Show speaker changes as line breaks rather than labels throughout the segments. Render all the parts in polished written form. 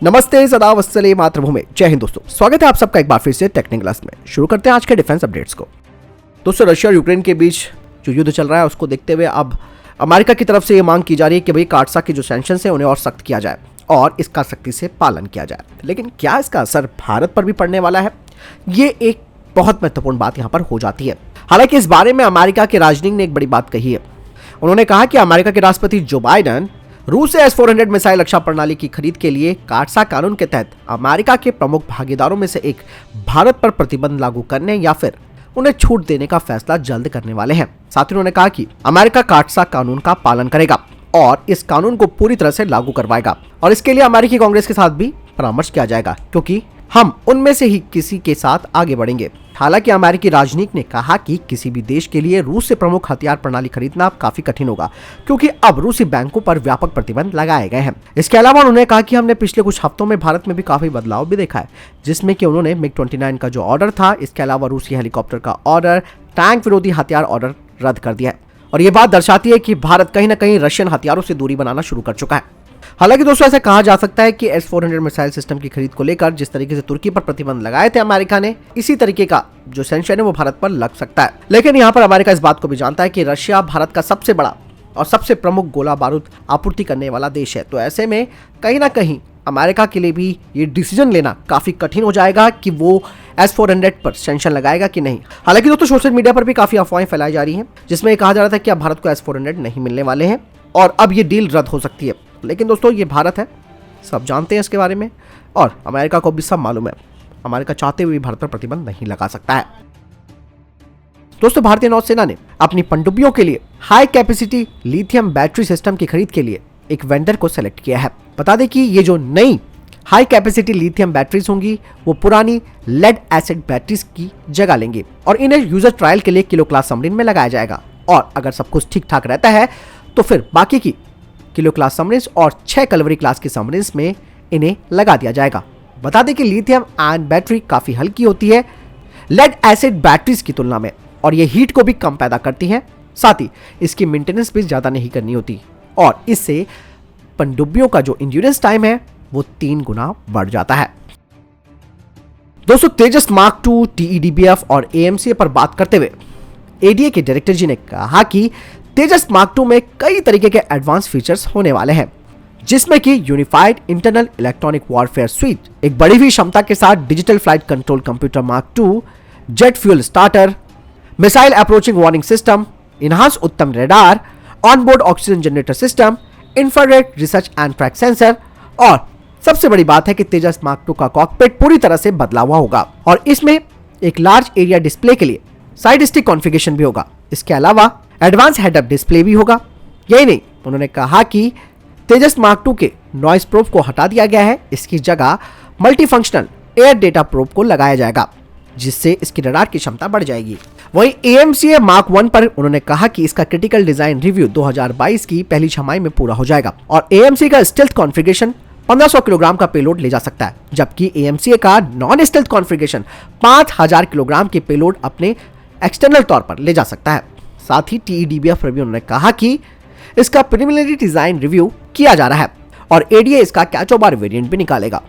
नमस्ते, सदा वत्सले मातृभूमि। जय हिंद दोस्तों, स्वागत है आप सबका एक बार फिर से टेक्निकल क्लास में। शुरू करते हैं आज के डिफेंस अपडेट्स को। दोस्तों, रशिया और यूक्रेन के बीच जो युद्ध चल रहा है उसको देखते हुए अब अमेरिका की तरफ से ये मांग की जा रही है कि भाई काटसा के जो सैंक्शंस हैं उन्हें और सख्त किया जाए और इसका सख्ती से पालन किया जाए। लेकिन क्या इसका असर भारत पर भी पड़ने वाला है, ये एक बहुत महत्वपूर्ण बात यहाँ पर हो जाती है। हालांकि इस बारे में अमेरिका के राजनीतिक ने एक बड़ी बात कही है। उन्होंने कहा कि अमेरिका के राष्ट्रपति जो बाइडेन रूस से S-400 मिसाइल रक्षा प्रणाली की खरीद के लिए काटसा कानून के तहत अमेरिका के प्रमुख भागीदारों में से एक भारत पर प्रतिबंध लागू करने या फिर उन्हें छूट देने का फैसला जल्द करने वाले हैं। साथ ही उन्होंने कहा कि अमेरिका काटसा कानून का पालन करेगा और इस कानून को पूरी तरह से लागू करवाएगा और इसके लिए अमेरिकी कांग्रेस के साथ भी परामर्श किया जाएगा, क्योंकि हम उनमें से ही किसी के साथ आगे बढ़ेंगे। हालांकि अमेरिकी राजनीतिक ने कहा कि किसी भी देश के लिए रूस से प्रमुख हथियार प्रणाली खरीदना काफी कठिन होगा, क्योंकि अब रूसी बैंकों पर व्यापक प्रतिबंध लगाए गए हैं। इसके अलावा उन्होंने कहा कि हमने पिछले कुछ हफ्तों में भारत में भी काफी बदलाव भी देखा है, जिसमें कि उन्होंने MiG-29 का जो ऑर्डर था, इसके अलावा रूसी हेलीकॉप्टर का ऑर्डर, टैंक विरोधी हथियार ऑर्डर रद्द कर दिया है। और ये बात दर्शाती है कि भारत कहीं ना कहीं रशियन हथियारों से दूरी बनाना शुरू कर चुका है। हालांकि दोस्तों, ऐसा कहा जा सकता है कि S-400 मिसाइल सिस्टम की खरीद को लेकर जिस तरीके से तुर्की पर प्रतिबंध लगाए थे अमेरिका ने, इसी तरीके का जो सैंक्शन है वो भारत पर लग सकता है। लेकिन यहाँ पर अमेरिका इस बात को भी जानता है कि रशिया भारत का सबसे बड़ा और सबसे प्रमुख गोला बारूद आपूर्ति करने वाला देश है। तो ऐसे में कहीं ना कहीं अमेरिका के लिए भी ये डिसीजन लेना काफी कठिन हो जाएगा कि वो S-400 पर सैंक्शन लगाएगा कि नहीं। हालांकि दोस्तों, सोशल मीडिया पर भी काफी अफवाहें फैलाई जा रही हैं, जिसमें कहा जा रहा था कि अब भारत को S-400 नहीं मिलने वाले हैं और अब ये डील रद्द हो सकती है। लेकिन दोस्तों, ये भारत है, सब जानते हैं इसके बारे में और अमेरिका को भी सब मालूम है। अमेरिका चाहते हुए भी भारत पर प्रतिबंध नहीं लगा सकता है। दोस्तों, भारतीय नौसेना ने अपनी पनडुब्बियों के लिए high capacity lithium battery system की खरीद के लिए एक वेंडर को सेलेक्ट किया है। बता दें कि ये जो नई हाई कैपेसिटी लिथियम बैटरीज होंगी वो पुरानी लेड एसिड बैटरीज की जगह लेंगी और इन्हें यूजर ट्रायल के लिए किलो क्लास सबमरीन में लगाया जाएगा। और अगर सब कुछ ठीक ठाक रहता है तो फिर बाकी की किलो क्लास सबमरीन्स और 6 कलवरी क्लास की सबमरीन्स में इन्हें लगा दिया जाएगा। बता दें कि लिथियम आयन बैटरी काफी हल्की होती है लेड एसिड बैटरीज की तुलना में और ये हीट को भी कम पैदा करती है। साथ ही इसकी मेंटेनेंस भी ज्यादा नहीं करनी होती और इससे पनडुब्बियों का जो इंड्योरेंस टाइम है वो 3 गुना बढ़ जाता है। दोस्तों, तेजस मार्क 2 TEDBF और AMCA पर बात करते हुए ADA के डायरेक्टर जी ने कहा कि तेजस मार्क 2 में कई तरीके के एडवांस फीचर्स होने वाले हैं, जिसमें कि unified internal electronic warfare suite, एक बढ़ी हुई क्षमता के साथ digital flight control computer mark 2, jet fuel starter, missile approaching warning system, enhance Uttam radar, onboard oxygen generator system, infrared research and track sensor और सबसे बड़ी बात है कि तेजस मार्क 2 का कॉकपिट पूरी तरह से बदला हुआ होगा और इसमें एक लार्ज एरिया डिस्प्ले के लिए साइड स्टिक कॉन्फ़िगरेशन भी होगा। इसके अलावा एडवांस हेड अप डिस्प्ले भी होगा। यही नहीं, उन्होंने कहा कि तेजस मार्क 2 के नॉइस प्रोब को हटा दिया गया है, इसकी जगह multi functional air data probe को लगाया जाएगा, जिससे इसकी रडार की क्षमता बढ़ जाएगी। वहीं AMCA मार्क 1 पर उन्होंने कहा कि इसका क्रिटिकल डिजाइन रिव्यू 2022 की पहली छमाही में पूरा हो जाएगा और AMCA का स्टेल्थ कॉन्फ़िगरेशन 1500 किलोग्राम का पेलोड ले जा सकता है, जबकि AMCA का नॉन स्टेल्थ कॉन्फ़िगरेशन 5000 किलोग्राम के पेलोड अपने एक्सटर्नल तौर पर ले जा सकता है। साथ ही TEDBF रिव्यू ने कहा कि इसका प्रिलिमिनरी डिजाइन रिव्यू किया जा रहा है और ADA इसका कैचोबार वेरिएंट भी निकालेगा।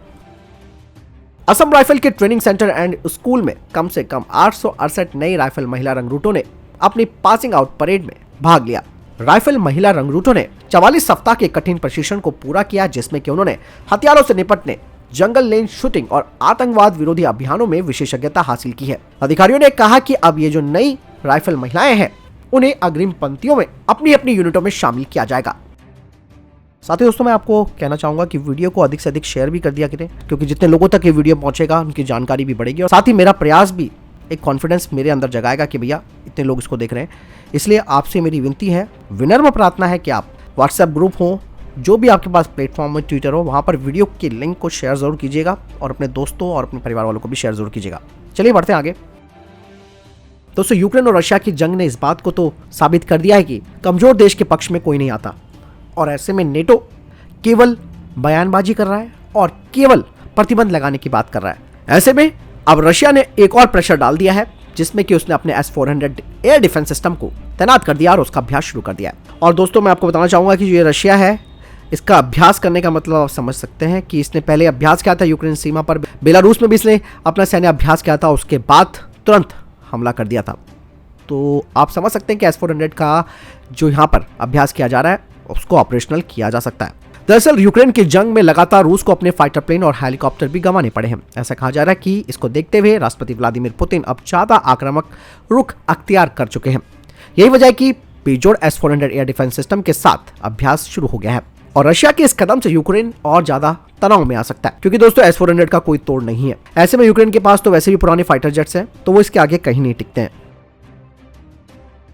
असम राइफल के ट्रेनिंग सेंटर एंड स्कूल में कम से कम 868 नई राइफल महिला रंगरूटों ने अपनी पासिंग आउट परेड में भाग लिया। राइफल महिला रंगरूटों ने 44 सप्ताह के कठिन प्रशिक्षण को पूरा किया, जिसमें कि उन्होंने हथियारों से निपटने, जंगल लेन शूटिंग और आतंकवाद विरोधी अभियानों में विशेषज्ञता हासिल की है। अधिकारियों ने कहा कि अब ये जो नई राइफल महिलाएं हैं उन्हें अग्रिम पंक्तियों में अपनी अपनी यूनिटों में शामिल किया जाएगा। साथ ही दोस्तों, मैं आपको कहना चाहूंगा कि वीडियो को अधिक से अधिक शेयर भी कर दिया करें, क्योंकि जितने लोगों तक ये वीडियो पहुंचेगा उनकी जानकारी भी बढ़ेगी और साथ ही मेरा प्रयास भी एक कॉन्फिडेंस मेरे अंदर जगाएगा कि भैया इतने लोग इसको देख रहे हैं। इसलिए आपसे मेरी विनती है, विनम्र प्रार्थना है कि आप व्हाट्सएप ग्रुप हो, जो भी आपके पास प्लेटफॉर्म में, ट्विटर हो, वहाँ पर वीडियो के लिंक को शेयर जरूर कीजिएगा और अपने दोस्तों और अपने परिवार वालों को भी शेयर जरूर कीजिएगा। चलिए बढ़ते हैं आगे। दोस्तों, यूक्रेन और रशिया की जंग ने इस बात को तो साबित कर दिया है कि कमजोर देश के पक्ष में कोई नहीं आता और ऐसे में नेटो केवल बयानबाजी कर रहा है और केवल प्रतिबंध लगाने की बात कर रहा है। ऐसे में अब रशिया ने एक और प्रेशर डाल दिया है, जिसमें कि उसने अपने S-400 एयर डिफेंस सिस्टम को तैनात कर दिया और उसका अभ्यास शुरू कर दिया है। और दोस्तों, मैं आपको बताना चाहूंगा कि जो ये रशिया है, इसका अभ्यास करने का मतलब आप समझ सकते हैं कि इसने पहले अभ्यास किया था यूक्रेन सीमा पर, बेलारूस में भी इसने अपना सैन्य अभ्यास किया था, उसके बाद तुरंत हमला कर दिया था। तो आप समझ सकते हैं कि S-400 का जो यहाँ पर अभ्यास किया जा रहा है उसको ऑपरेशनल किया जा सकता है। दरअसल यूक्रेन की जंग में लगातार रूस को अपने फाइटर प्लेन और हेलीकॉप्टर भी गंवाने पड़े हैं। ऐसा कहा जा रहा है कि इसको देखते हुए राष्ट्रपति व्लादिमीर पुतिन अब ज्यादा आक्रामक रुख अख्तियार कर चुके हैं। यही वजह है कि बेजोड़ S-400 एयर डिफेंस सिस्टम के साथ अभ्यास शुरू हो गया है और रशिया के इस कदम से यूक्रेन और ज्यादा तनाव में आ सकता है, क्योंकि दोस्तों S-400 का कोई तोड़ नहीं है। ऐसे में यूक्रेन के पास तो वैसे भी पुराने फाइटर जेट्स हैं, तो वो इसके आगे कहीं नहीं टिकते हैं।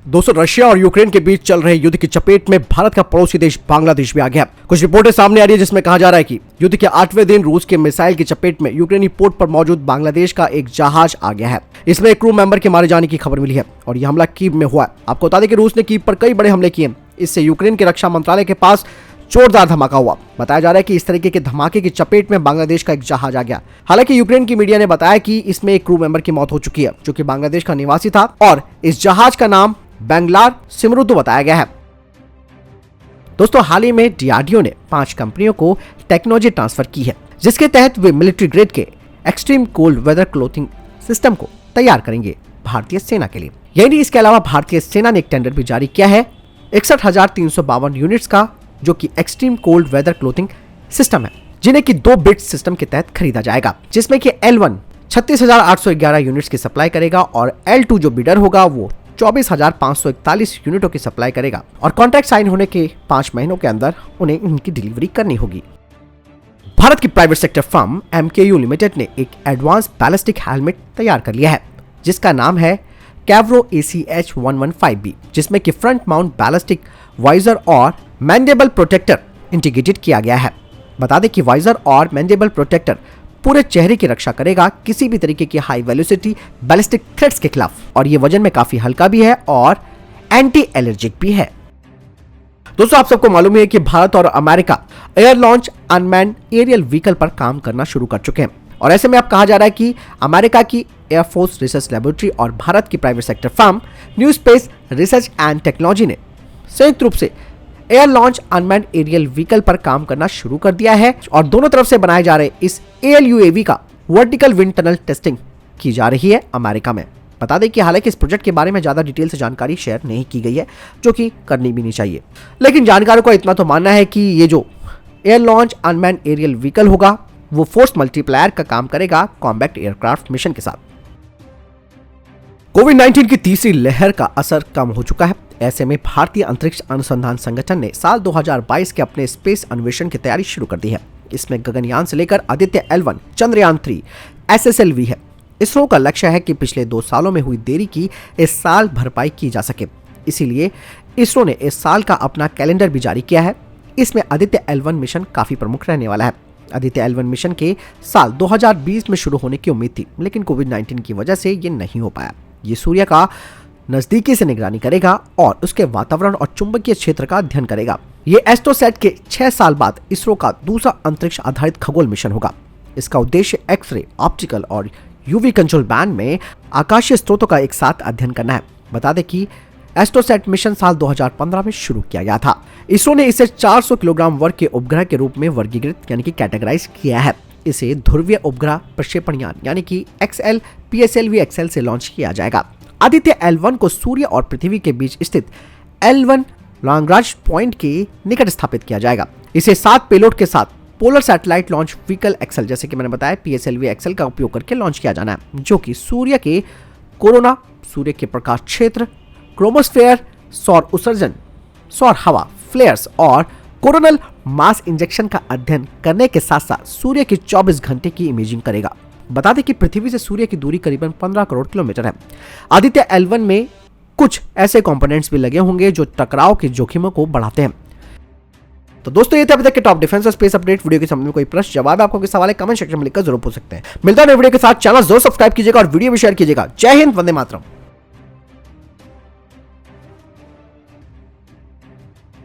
दोस्तों रशिया और यूक्रेन के बीच चल रहे युद्ध की चपेट में भारत का पड़ोसी देश बांग्लादेश भी आ गया। कुछ रिपोर्टें सामने आ रही है जिसमें कहा जा रहा है कि युद्ध के 8वें दिन रूस के मिसाइल की चपेट में यूक्रेनी पोर्ट पर मौजूद बांग्लादेश का एक जहाज आ गया है। इसमें एक क्रू मेंबर के मारे जाने की खबर मिली है और यह हमला कीव में हुआ है। आपको बता दें कि रूस ने कीव पर कई बड़े हमले किए। इससे यूक्रेन के रक्षा मंत्रालय के पास जोरदार धमाका हुआ। बताया जा रहा है कि इस तरीके के धमाके की चपेट में बांग्लादेश का एक जहाज आ गया। हालांकि यूक्रेन की मीडिया ने बताया कि इसमें एक क्रू मेंबर की मौत हो चुकी है जो कि बांग्लादेश का निवासी था और इस जहाज का नाम बैंगलार सिमरुद्दू बताया गया है। दोस्तों हाल ही में डीआरडीओ ने 5 कंपनियों को टेक्नोलॉजी ट्रांसफर की है, जिसके तहत वे मिलिट्री ग्रेड के extreme cold weather clothing system को तैयार करेंगे भारतीय सेना के लिए। यही नहीं, इसके अलावा भारतीय सेना ने एक टेंडर भी जारी किया है 61,352 यूनिट्स का, जो कि extreme cold weather clothing system है, जिन्हें कि 2 बिट्स सिस्टम के तहत खरीदा जाएगा, जिसमें कि L1 36,811 यूनिट्स की सप्लाई करेगा और L2 जो बिडर होगा वो 24,541 यूनिटों की सप्लाई करेगा और कॉन्ट्रैक्ट साइन होने के 5 महीनों के अंदर उन्हें इनकी डिलीवरी करनी होगी। भारत की private sector firm MKU limited ने एक एडवांस बैलिस्टिक हेलमेट तैयार कर लिया है, जिसका नाम है कैवरो ACH115B, जिसमें कि फ्रंट माउंट बैलिस्टिक वाइजर और मैंडेबल प्रोटेक्टर इंटीग्रेटेड किया गया है। बता दें कि वाइजर और मैंडेबल प्रोटेक्टर पूरे चेहरे की रक्षा करेगा किसी भी तरीके की हाई वेलोसिटी बैलिस्टिक थ्रेट्स के खिलाफ, और ये वजन में काफी हल्का भी है और एंटी एलर्जिक भी है। दोस्तों आप सबको मालूम है कि भारत और America air launch unmanned aerial vehicle पर काम करना शुरू कर चुके हैं और ऐसे में अब कहा जा रहा है कि अमेरिका की एयरफोर्स रिसर्च लेबोरेटरी और भारत की private sector firm new space research and technology ने संयुक्त रूप से air launch unmanned aerial vehicle पर काम करना शुरू कर दिया है और दोनों तरफ से बनाए जा रहे इस ALUAV का वर्टिकल विंड टनल टेस्टिंग की जा रही है अमेरिका में। बता दें कि हालांकि इस प्रोजेक्ट के बारे में ज्यादा डिटेल से जानकारी शेयर नहीं की गई है, जो कि करनी भी नहीं चाहिए, लेकिन जानकारों को इतना तो मानना है कि ये जो air launch unmanned aerial vehicle होगा वो फोर्स मल्टीप्लायर का काम करेगा कॉम्बैट एयरक्राफ्ट मिशन के साथ। कोविड-19 की तीसरी लहर का असर कम हो चुका है। ऐसे में भारतीय अंतरिक्ष अनुसंधान संगठन ने साल 2022 के अपने स्पेस अन्वेषण की तैयारी शुरू कर दी है। इसमें गगनयान से लेकर आदित्य L1, चंद्रयान 3, SSLV है। इसरो का लक्ष्य है कि पिछले 2 सालों में हुई देरी की इस साल भरपाई की जा सके। इसीलिए इसरो ने इस साल का अपना कैलेंडर भी जारी किया है। इसमें आदित्य L1 मिशन काफी प्रमुख रहने वाला है। आदित्य L1 मिशन के साल 2020 में शुरू होने की उम्मीद थी, लेकिन कोविड-19 की वजह से ये नहीं हो पाया। ये सूर्य का नजदीकी से निगरानी करेगा और उसके वातावरण और चुंबकीय क्षेत्र का अध्ययन करेगा। ये एस्ट्रोसैट के 6 साल बाद इसरो का दूसरा अंतरिक्ष आधारित खगोल मिशन होगा। इसका उद्देश्य एक्सरे, ऑप्टिकल और यूवी कंट्रोल बैंड में आकाशीय स्रोतों का एक साथ अध्ययन करना है। बता दें कि एस्ट्रोसैट मिशन साल 2015 में शुरू किया गया था। इसरो ने इसे 400 किलोग्राम वर्ग के उपग्रह के रूप में वर्गीकृत यानी कि कैटेगराइज किया है। इसे ध्रुवीय उपग्रह प्रक्षेपण यान यानी कि XL PSLV XL से लॉन्च किया जाएगा। आदित्य L1 को सूर्य और पृथ्वी के बीच स्थित L1 लॉन्ग्रांज पॉइंट के निकट स्थापित किया जाएगा। इसे 7 पेलोड के साथ polar satellite launch vehicle XL, जैसे कि मैंने बताया, PSLV XL का उपयोग करके लॉन्च किया जाना है, जो कि सूर्य के कोरोना, सूर्य के प्रकाश क्षेत्र, क्रोमोस्फेयर, सौर उत्सर्जन, सौर हवा, फ्लेयर्स और कोरोनल मास इंजेक्शन का अध्ययन करने के साथ साथ सूर्य की 24 घंटे की इमेजिंग करेगा। बता दें कि पृथ्वी से सूर्य की दूरी करीबन 15 करोड़ किलोमीटर है। आदित्य L1 में कुछ ऐसे कंपोनेंट्स भी लगे होंगे जो टकराव के जोखिमों को बढ़ाते हैं। तो दोस्तों ये थे अभी तक के टॉप डिफेंस और स्पेस अपडेट। वीडियो के संबंध में कोई प्रश्न जवाब आपको कोई सवाल है कमेंट सेक्शन में लिखकर जरूर पूछ सकते हैं। मिलता है वीडियो के साथ, चैनल जरूर सब्सक्राइब कीजिएगा और वीडियो भी शेयर कीजिएगा। जय हिंद, वंदे मातरम।